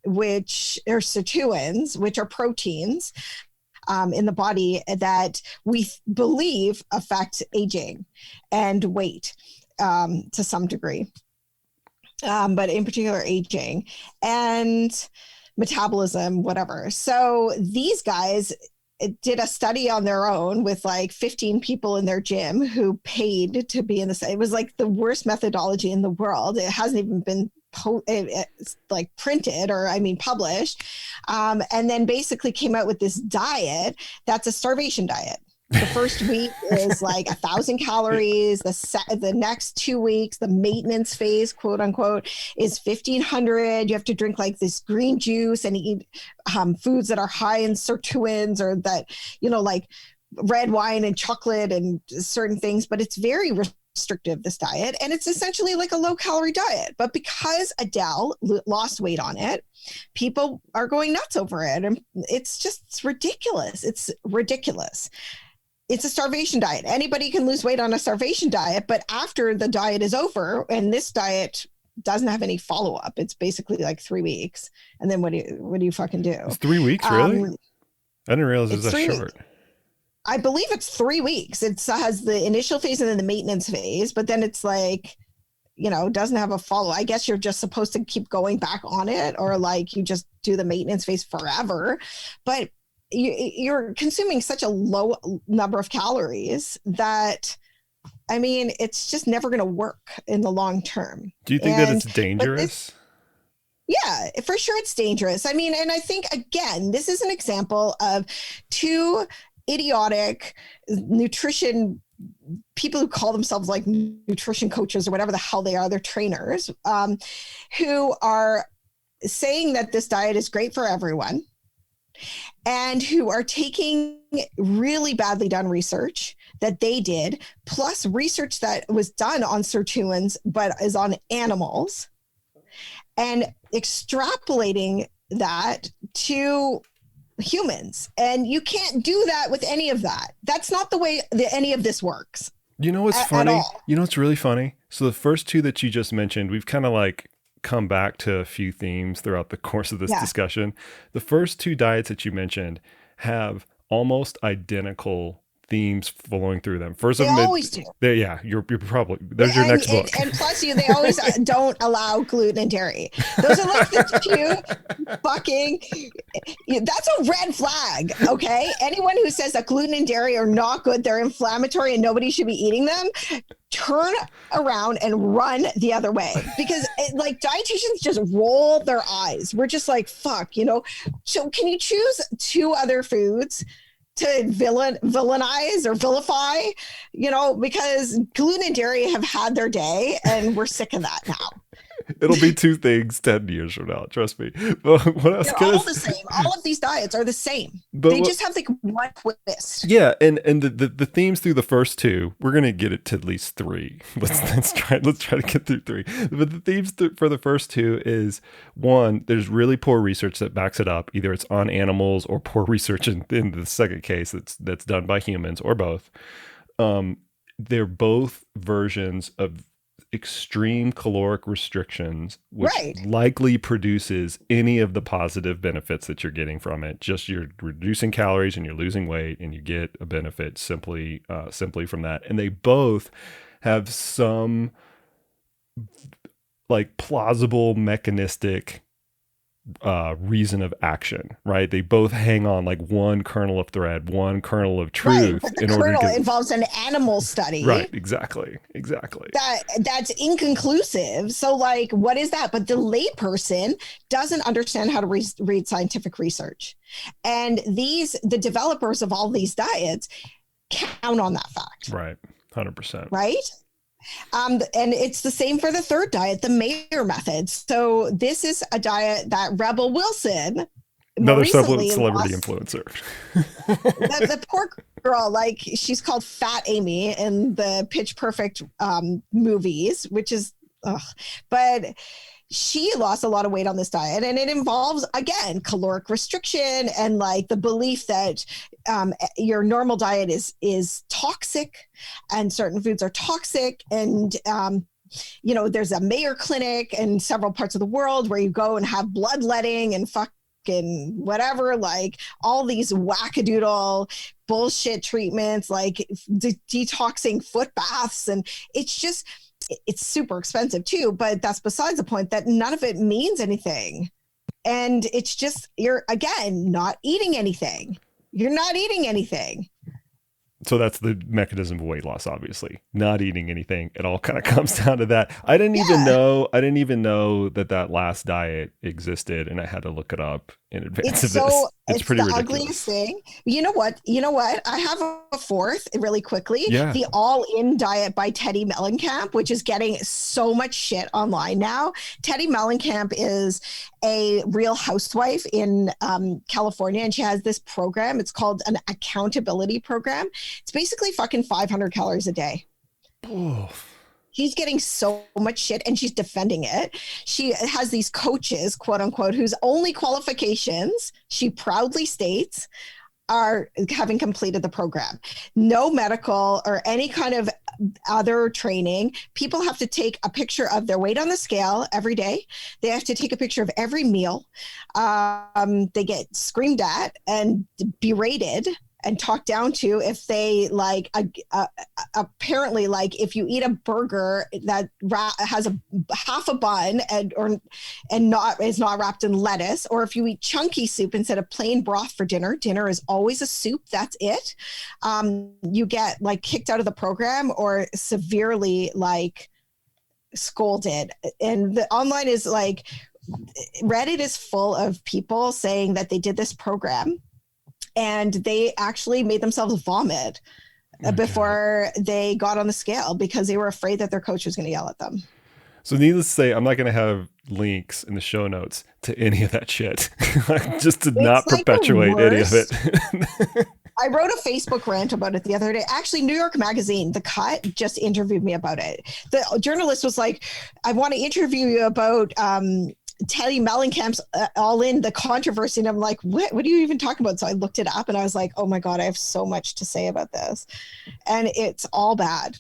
which are sirtuins, which are proteins in the body that we believe affect aging and weight to some degree, but in particular aging and metabolism, whatever. So these guys did a study on their own with like 15 people in their gym who paid to be in the. It was like the worst methodology in the world. It hasn't even been printed or published. And then basically came out with this diet that's a starvation diet. The first week is like 1,000 calories. The next 2 weeks, the maintenance phase, quote unquote, is 1,500. You have to drink like this green juice and eat foods that are high in sirtuins, or that, like red wine and chocolate and certain things. But it's very restrictive, this diet. And it's essentially like a low calorie diet. But because Adele lost weight on it, people are going nuts over it. And it's ridiculous. It's ridiculous. It's a starvation diet. Anybody can lose weight on a starvation diet, but after the diet is over, and this diet doesn't have any follow-up, it's basically like 3 weeks. And then what do you fucking do? It's 3 weeks, really? I didn't realize it was that short. I believe it's 3 weeks. It has the initial phase and then the maintenance phase, but then it's like, doesn't have a follow. I guess you're just supposed to keep going back on it, or like you just do the maintenance phase forever. But you're consuming such a low number of calories that, it's just never going to work in the long term. Do you think that it's dangerous? Yeah, for sure it's dangerous. And I think, again, this is an example of 2 idiotic nutrition people who call themselves like nutrition coaches or whatever the hell they are. They're trainers who are saying that this diet is great for everyone, and who are taking really badly done research that they did, plus research that was done on sirtuins, but is on animals, and extrapolating that to humans. And you can't do that with any of that. That's not the way that any of this works. You know what's funny? You know what's really funny? So the first 2 that you just mentioned, we've kind of like come back to a few themes throughout the course of this discussion. The first 2 diets that you mentioned have almost identical themes flowing through them. First They of them, always do. Yeah, you're probably, there's your next book. And plus, they always don't allow gluten and dairy. Those are like the two fucking. That's a red flag. Okay, anyone who says that gluten and dairy are not good, they're inflammatory, and nobody should be eating them, turn around and run the other way, because like dietitians just roll their eyes. We're just like, fuck, so can you choose two other foods to villainize or vilify, because gluten and dairy have had their day and we're sick of that now. It'll be two things 10 years from now, trust me. But what else? They're all the same. All of these diets are the same. They just have like one twist. Yeah, and the themes through the first two, we're gonna get it to at least three. Let's try to get through three. But the themes for the first two is, one, there's really poor research that backs it up. Either it's on animals or poor research in the second case that's done by humans, or both. They're both versions of extreme caloric restrictions, which likely produces any of the positive benefits that you're getting from it. Just you're reducing calories and you're losing weight, and you get a benefit simply from that. And they both have some like plausible mechanistic reason of action, right? They both hang on like one kernel of thread, one kernel of truth. But the kernel involves an animal study. Right, exactly. That's inconclusive. So like, what is that? But the layperson doesn't understand how to read scientific research. And the developers of all these diets count on that fact. Right, 100%. Right? And it's the same for the third diet, the Mayer method. So this is a diet that Rebel Wilson, another celebrity influencer, the poor girl, like she's called Fat Amy in the Pitch Perfect movies, which is, but she lost a lot of weight on this diet, and it involves, again, caloric restriction and like the belief that your normal diet is toxic and certain foods are toxic. And, there's a Mayo Clinic in several parts of the world where you go and have bloodletting and fucking whatever, like all these wackadoodle bullshit treatments, like detoxing foot baths. And it's super expensive too, but that's besides the point. That none of it means anything. And it's just, you're, again, not eating anything. You're not eating anything. So that's the mechanism of weight loss, obviously. Not eating anything. It all kind of comes down to that. I didn't even know that last diet existed, and I had to look it up in advance of this. It's pretty ridiculous. Ugliest thing. You know what? I have a fourth really quickly. Yeah. The All-In diet by Teddy Mellencamp, which is getting so much shit online now. Teddy Mellencamp is a real housewife in California, and she has this program. It's called an accountability program. It's basically fucking 500 calories a day. Oh. She's getting so much shit, and she's defending it. She has these coaches, quote unquote, whose only qualifications, she proudly states, are having completed the program. No medical or any kind of other training. People have to take a picture of their weight on the scale every day. They have to take a picture of every meal. They get screamed at and berated and talked down to if they like apparently, like if you eat a burger that has a half a bun and is not wrapped in lettuce, or if you eat chunky soup instead of plain broth for dinner is always a soup, that's it, you get like kicked out of the program or severely like scolded. And the online is like, Reddit is full of people saying that they did this program and they actually made themselves vomit before they got on the scale because they were afraid that their coach was going to yell at them. So needless to say, I'm not going to have links in the show notes to any of that shit, just to not perpetuate any of it. I wrote a Facebook rant about it the other day. Actually, New York Magazine, The Cut, just interviewed me about it. The journalist was like, I want to interview you about Teddy Mellencamp's All-In, the controversy. And I'm like, what are you even talking about? So I looked it up and I was like, oh my God, I have so much to say about this. And it's all bad.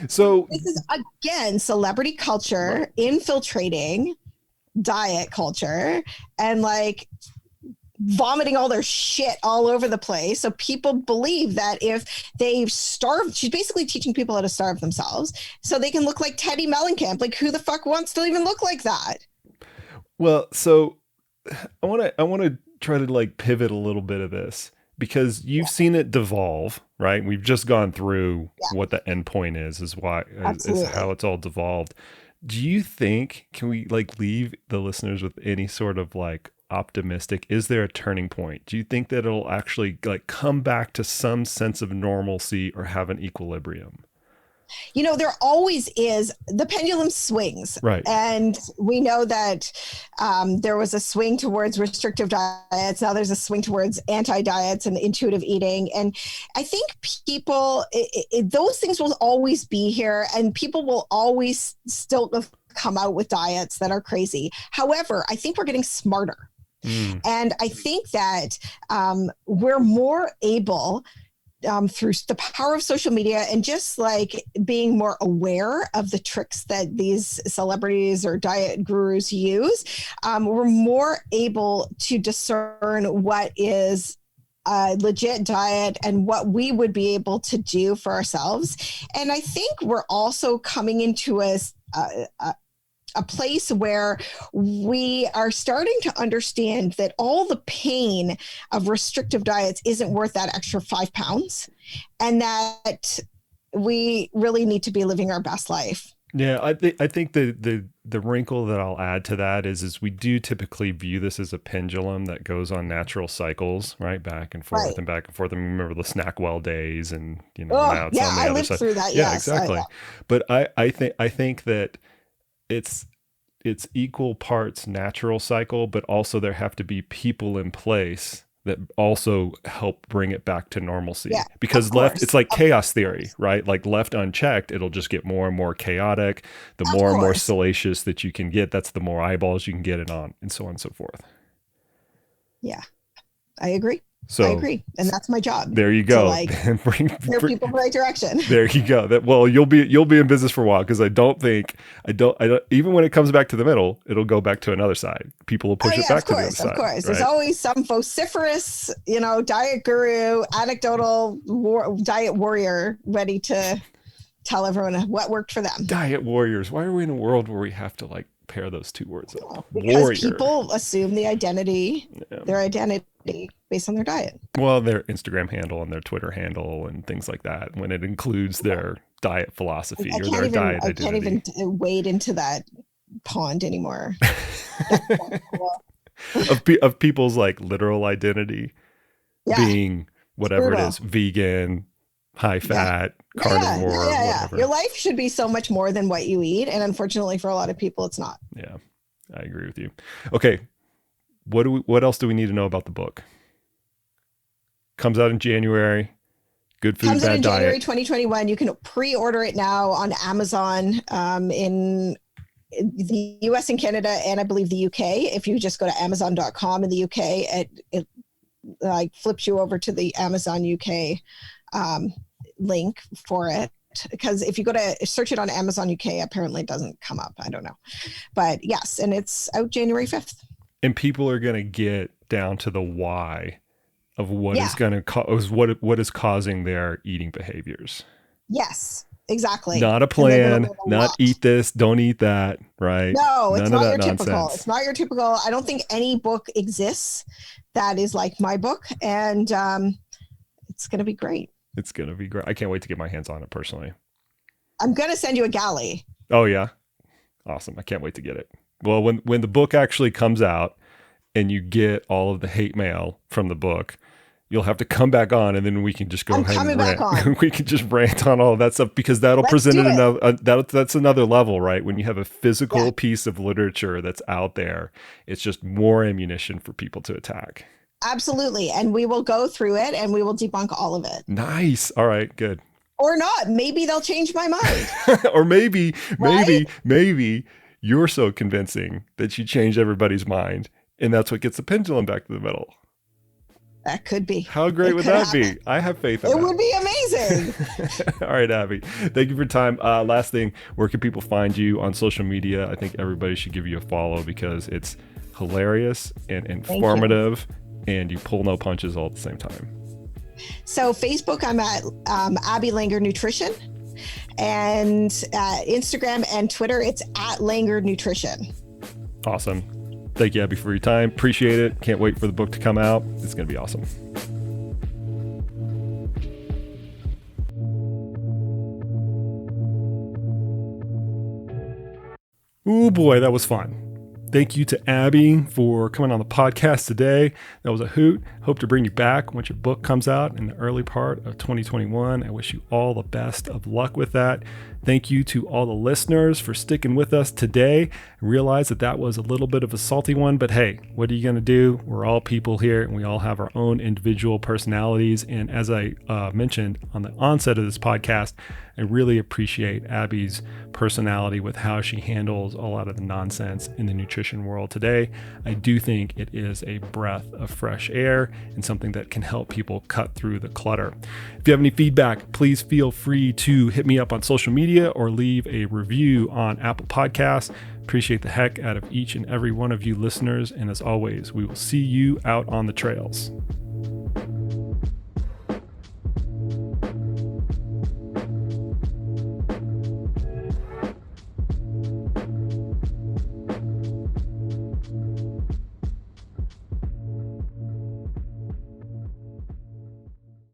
So this is, again, celebrity culture infiltrating diet culture. And like, vomiting all their shit all over the place. So people believe that if they starve, she's basically teaching people how to starve themselves so they can look like Teddy Mellencamp. Like, who the fuck wants to even look like that? Well, so I want to try to like pivot a little bit of this, because you've seen it devolve, right? We've just gone through what the end point is how it's all devolved. Do you think, can we like leave the listeners with any sort of like optimistic, is there a turning point? Do you think that it'll actually like come back to some sense of normalcy or have an equilibrium? You know, there always is. The pendulum swings. Right. And we know that there was a swing towards restrictive diets. Now there's a swing towards anti-diets and intuitive eating. And I think people, those things will always be here, and people will always still come out with diets that are crazy. However, I think we're getting smarter. And I think that we're more able through the power of social media and just like being more aware of the tricks that these celebrities or diet gurus use, we're more able to discern what is a legit diet and what we would be able to do for ourselves. And I think we're also coming into a place where we are starting to understand that all the pain of restrictive diets isn't worth that extra 5 pounds, and that we really need to be living our best life. Yeah, I think the wrinkle that I'll add to that is we do typically view this as a pendulum that goes on natural cycles, right? Back and forth and back and forth. I mean, remember the Snackwell days, and now it's on the I other lived side. through that. Yeah, yes, exactly. But I think that it's equal parts natural cycle, but also there have to be people in place that also help bring it back to normalcy. Yeah, because it's like chaos theory, right? Like left unchecked, it'll just get more and more chaotic. The more and more salacious that you can get, that's the more eyeballs you can get it on, and so on and so forth. Yeah, I agree. So I agree, and that's my job. There you go. Bring people in the right direction. There you go. You'll be in business for a while, because I don't even when it comes back to the middle, it'll go back to another side. People will push it back to the other side. Of course, right? There's always some vociferous, diet guru, anecdotal diet warrior ready to tell everyone what worked for them. Diet warriors. Why are we in a world where we have to like pair those two words up? Because people assume their identity based on their diet. Well, their Instagram handle and their Twitter handle and things like that, when it includes their diet philosophy or their diet identity. I can't even wade into that pond anymore. of people's like literal identity being whatever it is, vegan, high fat, carnivore, whatever. Your life should be so much more than what you eat, and unfortunately for a lot of people it's not. Yeah, I agree with you. Okay, what else do we need to know about the book? Comes out in January. Good Food, Bad Diet. Comes out in January 2021. You can pre-order it now on Amazon in the US and Canada, and I believe the UK. If you just go to amazon.com in the UK, it like flips you over to the Amazon UK link for it. Because if you go to search it on Amazon UK, apparently it doesn't come up. I don't know. But yes, and it's out January 5th. And people are going to get down to the why of what is going to cause what is causing their eating behaviors. Yes, exactly. Not a plan, not eat this, don't eat that, right? No, it's not your typical. It's not your typical. I don't think any book exists that is like my book, and it's going to be great. It's going to be great. I can't wait to get my hands on it personally. I'm going to send you a galley. Oh yeah. Awesome. I can't wait to get it. Well, when the book actually comes out and you get all of the hate mail from the book, you'll have to come back on, and then we can just go ahead and rant. We can just rant on all of that stuff, because that'll present that's another level, right? When you have a physical piece of literature that's out there, it's just more ammunition for people to attack. Absolutely. And we will go through it and we will debunk all of it. Nice. All right, good. Or not. Maybe they'll change my mind. Or maybe you're so convincing that you change everybody's mind, and that's what gets the pendulum back to the middle. That could be. How great would that be? I have faith in that. It would be amazing. All right, Abby. Thank you for your time. Last thing, where can people find you on social media? I think everybody should give you a follow, because it's hilarious and informative. and you pull no punches all at the same time. So Facebook, I'm at Abby Langer Nutrition, and Instagram and Twitter, it's at Langer Nutrition. Awesome. Thank you, Abby, for your time. Appreciate it. Can't wait for the book to come out. It's going to be awesome. Oh boy, that was fun. Thank you to Abby for coming on the podcast today. That was a hoot. Hope to bring you back once your book comes out in the early part of 2021. I wish you all the best of luck with that. Thank you to all the listeners for sticking with us today. I realize that was a little bit of a salty one, but hey, what are you going to do? We're all people here and we all have our own individual personalities. And as I mentioned on the onset of this podcast, I really appreciate Abby's personality with how she handles a lot of the nonsense in the nutrition world today. I do think it is a breath of fresh air and something that can help people cut through the clutter. If you have any feedback, please feel free to hit me up on social media or leave a review on Apple Podcasts. Appreciate the heck out of each and every one of you listeners. And as always, we will see you out on the trails.